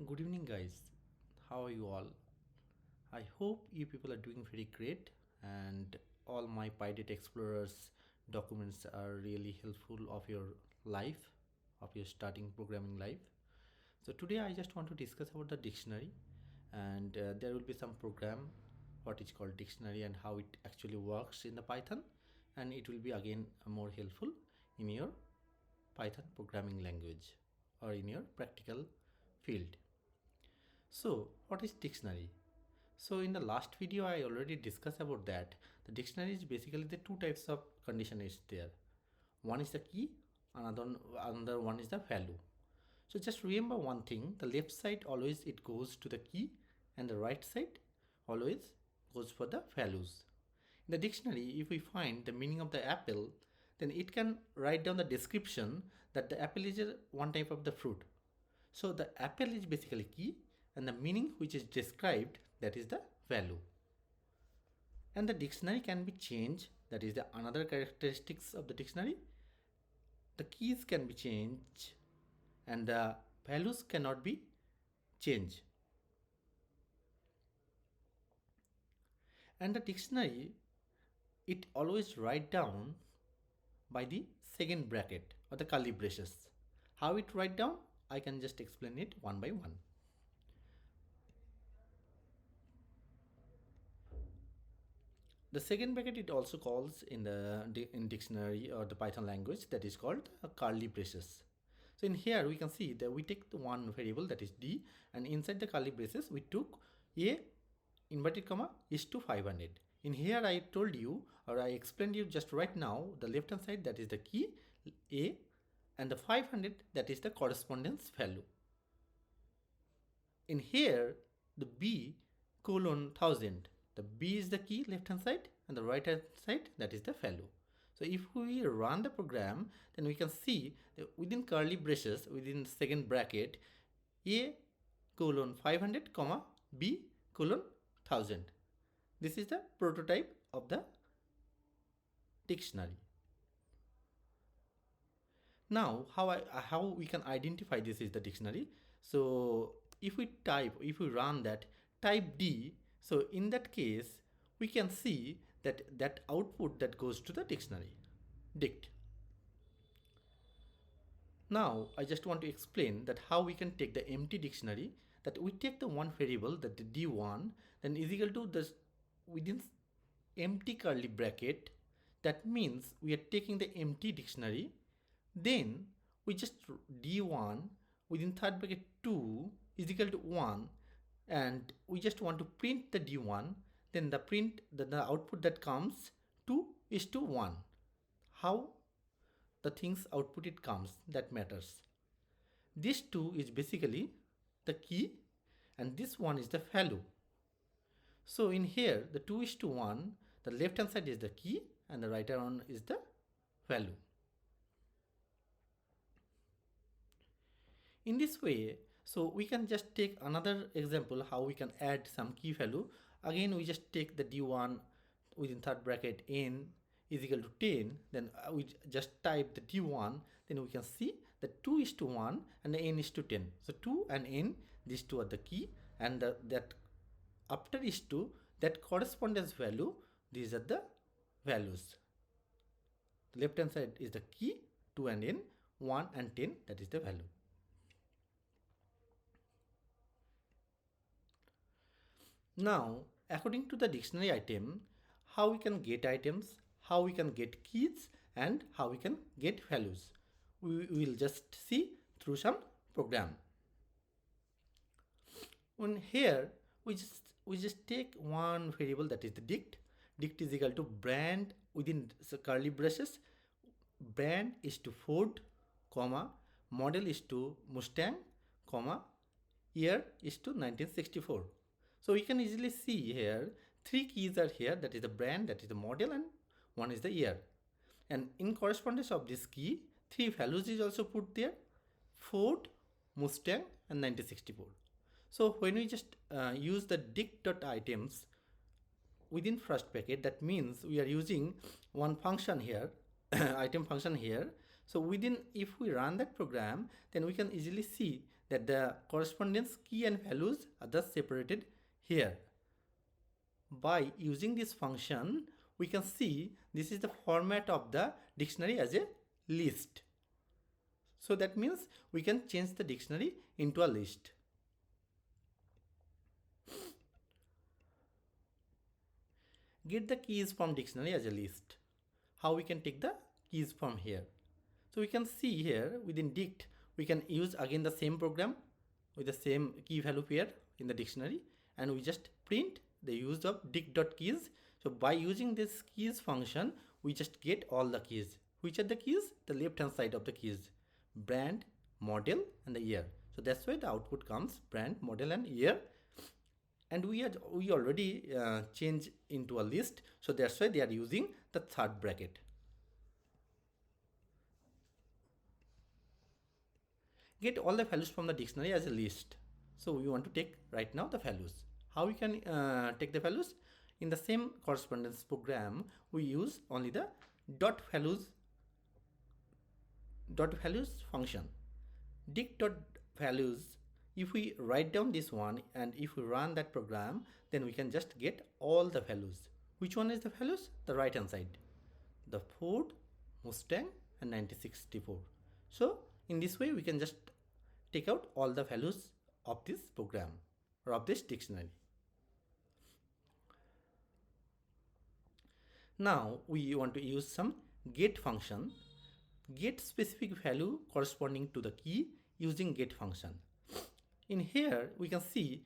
Good evening, guys. How are you all? I hope you people are doing very great, and all my PyData Explorers documents are really helpful of your life, of your starting programming life. So today I just want to discuss about the dictionary, and there will be some program, what is called dictionary, and how it actually works in the Python, and it will be again more helpful in your Python programming language or in your practical field. So, what is dictionary? So, in the last video, I already discussed about that. The dictionary is basically the two types of condition is there. One is the key, another one is the value. So, just remember one thing: the left side always it goes to the key, and the right side always goes for the values. In the dictionary, if we find the meaning of the apple, then it can write down the description that the apple is one type of the fruit. So the apple is basically key and the meaning which is described, that is the value. And the dictionary can be changed, that is the another characteristics of the dictionary. The keys can be changed and the values cannot be changed. And the dictionary, it always write down by the second bracket or the curly braces. How it write down? I can just explain it one by one. The second bracket it also calls in the in dictionary or the Python language, that is called curly braces. So in here we can see that we take the one variable, that is d, and inside the curly braces we took a inverted comma is to 500. In here I told you, or I explained you just right now, the left hand side that is the key a, and the 500 that is the correspondence value. In here the b colon 1000, the b is the key left hand side and the right hand side that is the value. So if we run the program, then we can see that within curly braces, within the second bracket, a colon 500 comma b colon 1000. This is the prototype of the dictionary. Now how we can identify this is the dictionary. So if we run that type d, so in that case we can see that output that goes to the dictionary dict. Now I just want to explain that how we can take the empty dictionary, that we take the one variable, that the d1, then is equal to this within empty curly bracket. That means we are taking the empty dictionary, then we just d1 within third bracket 2 is equal to 1, and we just want to print the d1, then the output that comes 2 is to 1. How the things output it comes, that matters. This 2 is basically the key and this 1 is the value. So in here the 2 is to 1, the left hand side is the key and the right hand one is the value. In this way, so we can just take another example how we can add some key value. Again we just take the d1 within third bracket n is equal to 10, then we just type the d1, then we can see that 2 is to 1 and the n is to 10. So 2 and n, these two are the key, and that after is 2, that correspondence value, these are the values. The left hand side is the key 2 and n, 1 and 10, that is the value. Now according to the dictionary item, how we can get items, how we can get keys, and how we can get values, we will just see through some program. On here we just take one variable, that is the dict. Dict is equal to brand within curly braces, brand is to Ford, comma, model is to Mustang, comma, year is to 1964. So we can easily see here three keys are here, that is the brand, that is the model, and one is the year. And in correspondence of this key, three values is also put there: Ford, Mustang, and 1964. So when we just use the dict.items within first bracket, that means we are using one function here, item function here. So within, if we run that program, then we can easily see that the correspondence key and values are thus separated here. By using this function, we can see this is the format of the dictionary as a list. So that means we can change the dictionary into a list. Get the keys from dictionary as a list. How we can take the keys from here? So we can see here within dict, we can use again the same program with the same key value pair in the dictionary, and we just print the use of dict.keys. So by using this keys function, we just get all the keys. Which are the keys? The left hand side of the keys: brand, model, and the year. So that's why the output comes brand, model, and year. And we already change into a list, so that's why they are using the third bracket. Get all the values from the dictionary as a list. So we want to take right now the values. How we can take the values? In the same correspondence program, we use only the dot values function. Dict dot values. If we write down this one and if we run that program, then we can just get all the values. Which one is the values? The right hand side. The Ford, Mustang, and 1964. So in this way, we can just take out all the values of this program or of this dictionary. Now we want to use some get function. Get specific value corresponding to the key using get function. In here we can see,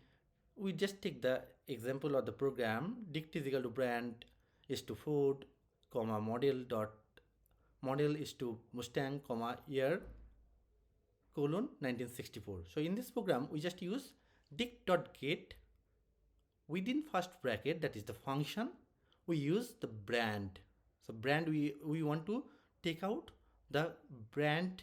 we just take the example of the program. Dict is equal to brand is to Ford, comma model is to Mustang, comma year colon 1964. So in this program we just use dict.get. Within first bracket, that is the function, we use the brand. So brand, we want to take out the brand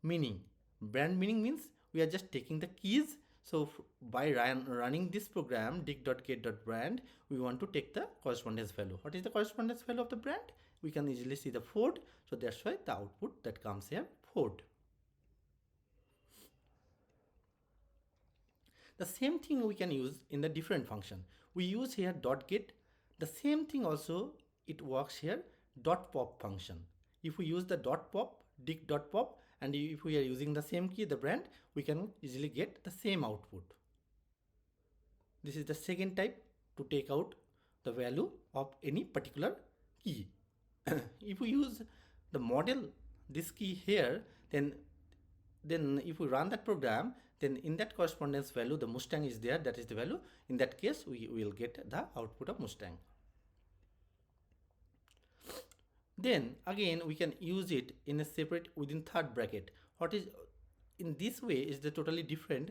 meaning. Brand meaning means we are just taking the keys. So by running this program dict.get.brand, we want to take the correspondence value. What is the correspondence value of the brand? We can easily see the Ford. So that's why the output that comes here, Ford. The same thing we can use in the different function. We use here .get. The same thing also it works here, .pop function. If we use the .pop, dict.pop, and if we are using the same key, the brand, we can easily get the same output. This is the second type to take out the value of any particular key. If we use the model, this key here, then if we run that program, then in that correspondence value, the Mustang is there, that is the value. In that case, we will get the output of Mustang. Then again, we can use it in a separate within third bracket. What is in this way is the totally different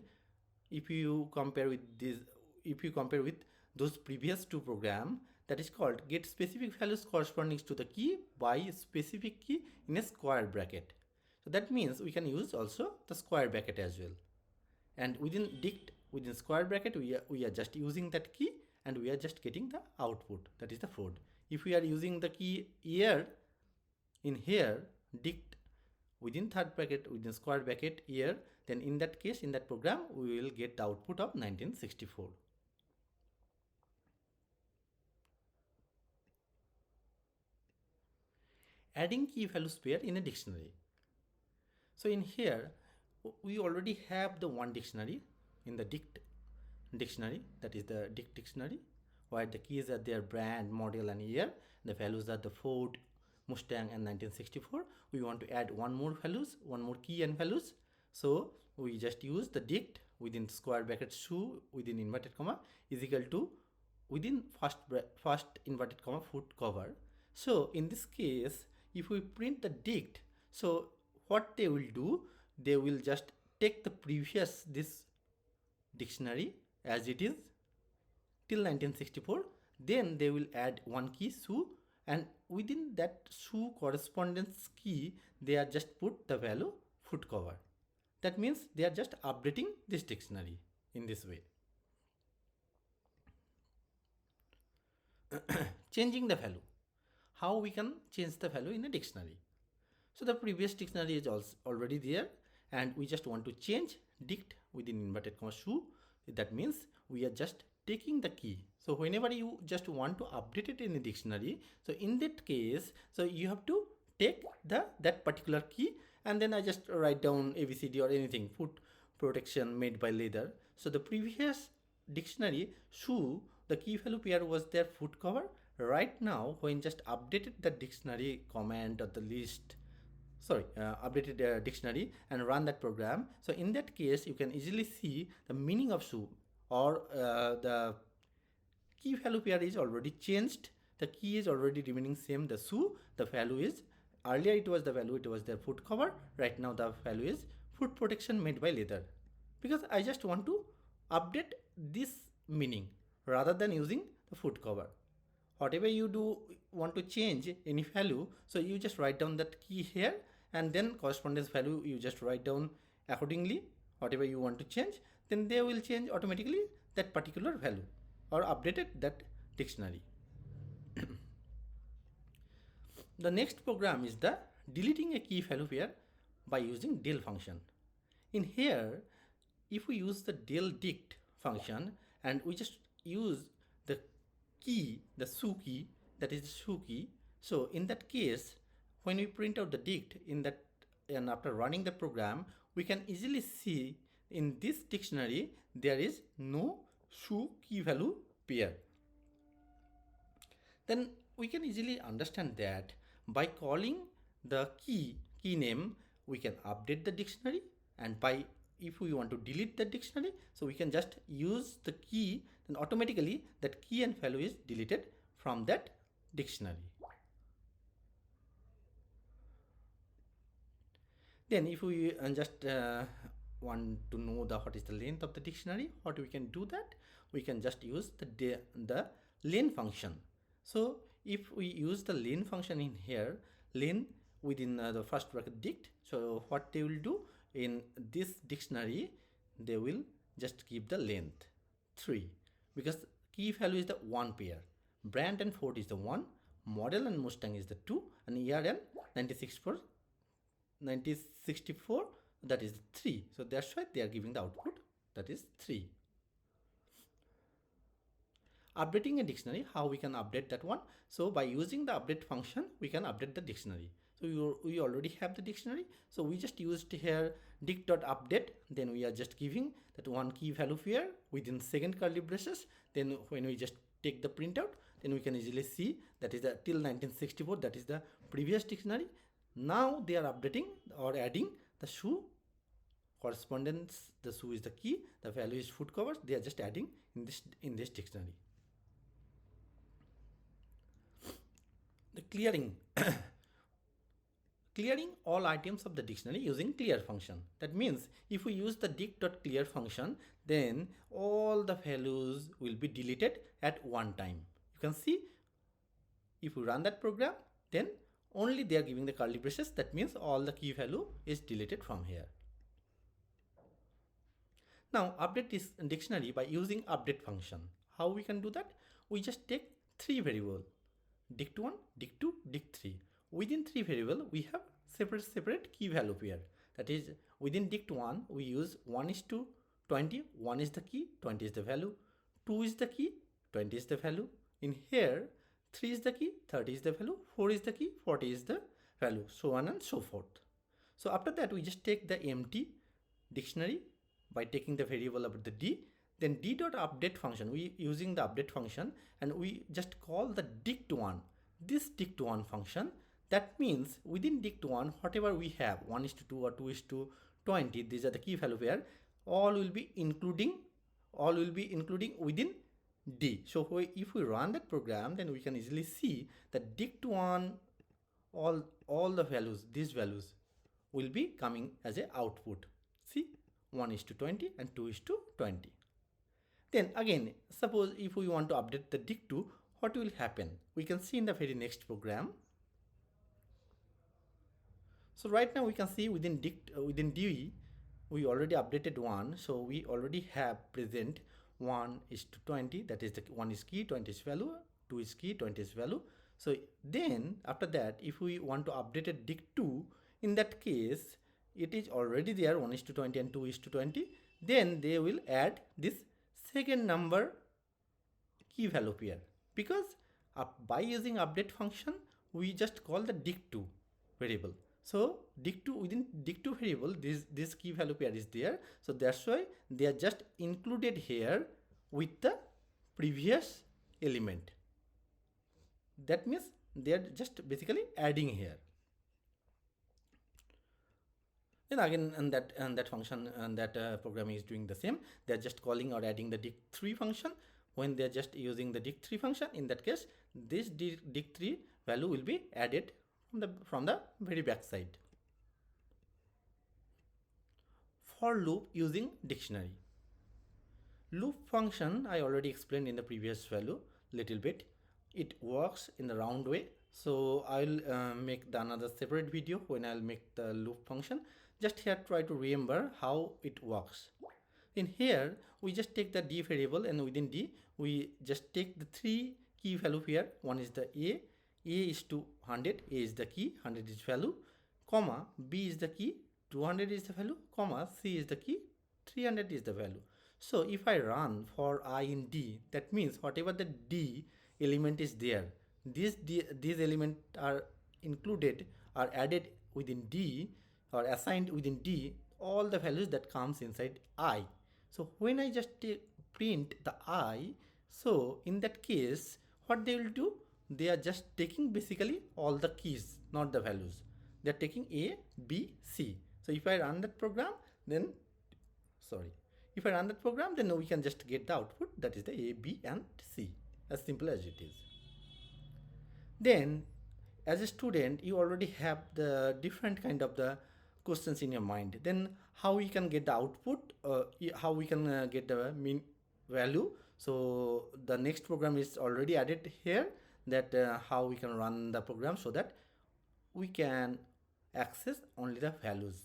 if you compare with this, if you compare with those previous two program, that is called get specific values corresponding to the key by specific key in a square bracket. So that means we can use also the square bracket as well. And within dict, within square bracket, we are just using that key and we are just getting the output, that is the Ford. If we are using the key year in here, dict within third bracket, within square bracket year, then in that case, in that program, we will get the output of 1964. Adding key values pair in a dictionary. So in here, we already have the one dictionary in the dict dictionary, that is the dict dictionary, where the keys are their brand, model, and year. The values are the Ford, Mustang, and 1964. We want to add one more key and values. So we just use the dict within square bracket shoe within inverted comma is equal to within first inverted comma foot cover. So in this case, if we print the dict, so what they will do, they will just take the previous this dictionary as it is till 1964, then they will add one key shoe, and within that shoe correspondence key they are just put the value foot cover. That means they are just updating this dictionary in this way. Changing the value. How we can change the value in a dictionary? So the previous dictionary is also already there and we just want to change dict within inverted comma shoe, that means we are just taking the key. So whenever you just want to update it in a dictionary, so in that case, so you have to take that particular key, and then I just write down ABCD or anything, foot protection made by leather. So the previous dictionary shoe, the key value pair was their foot cover. Right now, when just updated the dictionary comment or the list, updated dictionary and run that program, so in that case you can easily see the meaning of shoe, or the key value pair is already changed, the key is already remaining same, the shoe, the value is, earlier it was the value, it was their foot cover, right now the value is foot protection made by leather, because I just want to update this meaning rather than using the foot cover. Whatever you do want to change any value, so you just write down that key here, and then correspondence value you just write down accordingly, whatever you want to change, then they will change automatically that particular value or updated that dictionary. The next program is the deleting a key value pair by using del function. In here, if we use the del dict function and we just use the key, the shoe key, that is the shoe key. So in that case, when we print out the dict in that, and after running the program, we can easily see in this dictionary there is no shoe key value pair. Then we can easily understand that by calling the key name, we can update the dictionary, and by, if we want to delete the dictionary, so we can just use the key, then automatically that key and value is deleted from that dictionary. Then if we just want to know what is the length of the dictionary, what we can do, that we can just use the len function. So if we use the len function in here, len within the first bracket dict, so what they will do in this dictionary, they will just keep the length 3, because key value is the 1 pair, brand and Ford is the 1, model and Mustang is the 2, and year and 1964, that is 3. So that's why they are giving the output, that is 3. Updating a dictionary, how we can update that one? So by using the update function, we can update the dictionary. So we already have the dictionary, so we just used here dict.update, then we are just giving that one key value pair within second curly braces. Then when we just take the printout, then we can easily see that is the till 1964, that is the previous dictionary. Now they are updating or adding the shoe correspondence, the shoe is the key, the value is foot covers, they are just adding in this dictionary. The clearing clearing all items of the dictionary using clear function. That means if we use the dict.clear function, then all the values will be deleted at one time. You can see if we run that program, then only they are giving the curly braces, that means all the key value is deleted from here. Now update this dictionary by using update function. How we can do that? We just take 3 variables, dict1, dict2, dict3. Within 3 variables, we have separate key value pair. That is, within dict1, we use 1:20. 1 is the key, 20 is the value. 2 is the key, 20 is the value. In here, 3 is the key, 30 is the value. 4 is the key, 40 is the value. So on and so forth. So after that, we just take the empty dictionary by taking the variable of the d. Then d.update function, we using the update function, and we just call the dict1. This dict1 function, that means within dict1, whatever we have, 1:2 or 2:20, these are the key value pair, all will be including within d. So if we run that program, then we can easily see that dict1, all the values, these values will be coming as a output. See, 1:20 and 2:20. Then again, suppose if we want to update the dict2, what will happen? We can see in the very next program. So right now we can see within d, we already updated 1. So we already have present 1:20, that is the 1 is key, 20 is value, 2 is key, 20 is value. So then after that, if we want to update a dict2, in that case, it is already there 1 is to 20 and 2 is to 20, then they will add this second number key value pair, because by using update function we just call the dict2 variable. So dict2, within dict2 variable this key value pair is there, so that's why they are just included here with the previous element. That means they are just basically adding here. Then again, and that function and that program is doing the same. They're just calling or adding the dict3 function. When they're just using the dict3 function, in that case this dict3 value will be added from the very back side. For loop using dictionary. Loop function I already explained in the previous value little bit. It works in the round way, so I'll make another separate video when I'll make the loop function. Just here try to remember how it works. In here we just take the d variable, and within d we just take the three key value here. One is the a is to 100, a is the key, 100 is value, comma, b is the key, 200 is the value, comma, c is the key, 300 is the value. So if I run for I in d, that means whatever the d element is there, these elements are included, are added within d, or assigned within d, all the values that comes inside I. So when I just print the I, so in that case what they will do, they are just taking basically all the keys, not the values. They are taking a, b, c. So if I run that program, then if I run that program, then we can just get the output, that is the a, b and c, as simple as it is. Then as a student you already have the different kind of the questions in your mind. Then how we can get the output, how we can get the mean value. So the next program is already added here, that how we can run the program so that we can access only the values.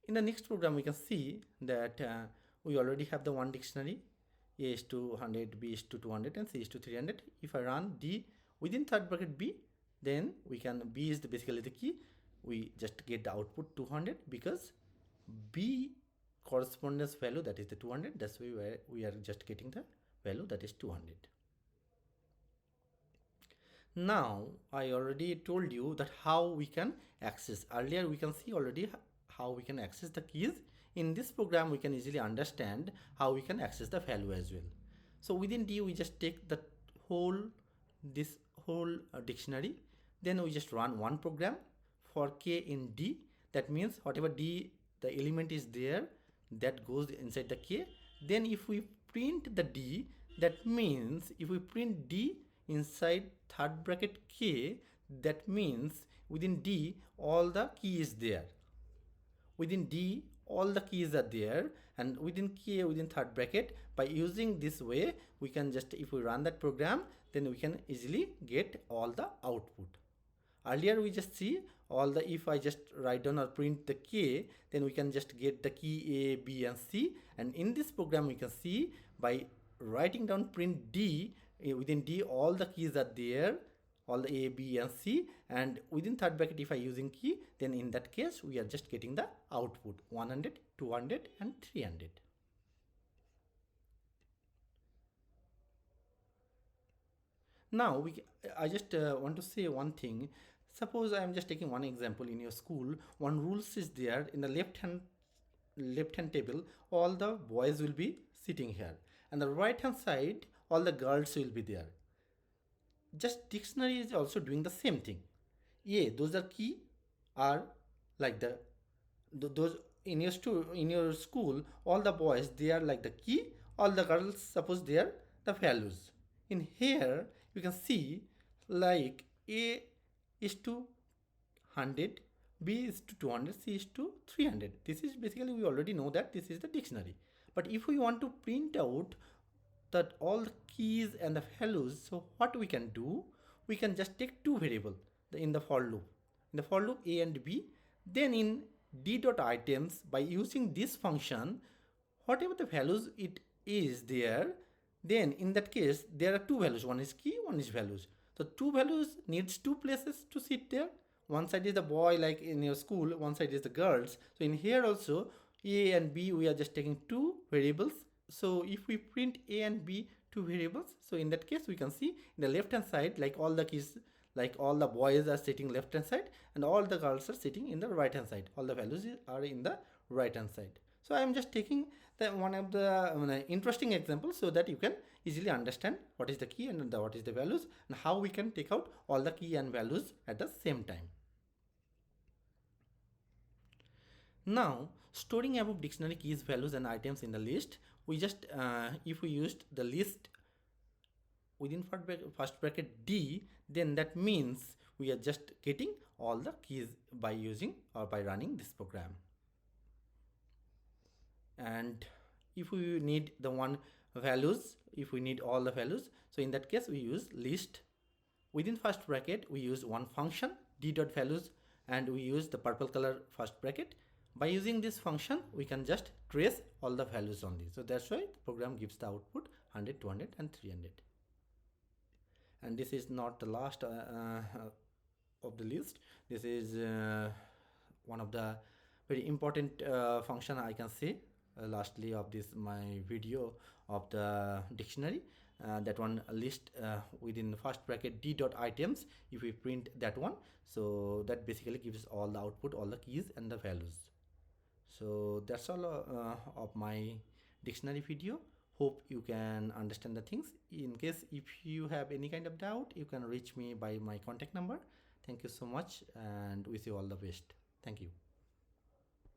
In the next program we can see that we already have the one dictionary, a is to 100, b is to 200 and c is to 300. If I run d within third bracket b, then we can, b is basically the key, we just get the output 200, because b correspondence value, that is the 200, that's why we are just getting the value, that is 200. Now I already told you that how we can access. Earlier we can see already how we can access the keys. In this program we can easily understand how we can access the value as well. So within d we just take the this whole dictionary, then we just run one program for k in d. That means whatever d the element is there, that goes inside the k. Then if we print the d, that means if we print d inside third bracket k, that means within d all the key is there. Within d all the keys are there, and within k, within third bracket, by using this way we can just, if we run that program, then we can easily get all the output. Earlier we just see all the, if I just write down or print the k, then we can just get the key a, b and c. And in this program we can see by writing down print d, within d all the keys are there, all the a, b and c, and within third bracket if I using key, then in that case we are just getting the output 100, 200 and 300. Now I just want to say one thing. Suppose I am just taking one example. In your school, one rules is there, in the left hand table all the boys will be sitting here, and the right hand side all the girls will be there. Just dictionary is also doing the same thing. Yeah, those are key are like those in your school all the boys they are like the key, all the girls suppose they are the values. In here you can see like a is to 100, b is to 200, c is to 300. This is basically, we already know that this is the dictionary. But if we want to print out that all the keys and the values, so what we can do, we can just take two variables in the for loop. In the for loop a and b, then in d.items, by using this function, whatever the values it is there, then in that case there are two values, one is key, one is values. So two values needs two places to sit there. one side is the boy, like in your school, one side is the girls. So in here also, a and b, we are just taking two variables. So if we print a and b, two variables, so in that case we can see in the left hand side, like all the keys, like all the boys are sitting left hand side and all the girls are sitting in the right hand side. All the values are in the right hand side. So I am just taking the one of the interesting examples so that you can easily understand what is the key and what is the values, and how we can take out all the key and values at the same time. Now, storing above dictionary keys, values and items in the list, we just if we used the list within first bracket D, then that means we are just getting all the keys by using or by running this program. And if we need the one values, if we need all the values, so in that case we use list within first bracket, we use one function d dot values, and we use the purple color first bracket. By using this function, we can just trace all the values only. So that's why the program gives the output 100, 200 and 300. And this is not the last of the list. This is one of the very important function, I can say, lastly of this my video of the dictionary. That one list within the first bracket d dot items, if we print that one, so that basically gives all the output, all the keys and the values. So that's all of my dictionary video. Hope you can understand the things. In case if you have any kind of doubt, you can reach me by my contact number. Thank you so much and wish you all the best. Thank you.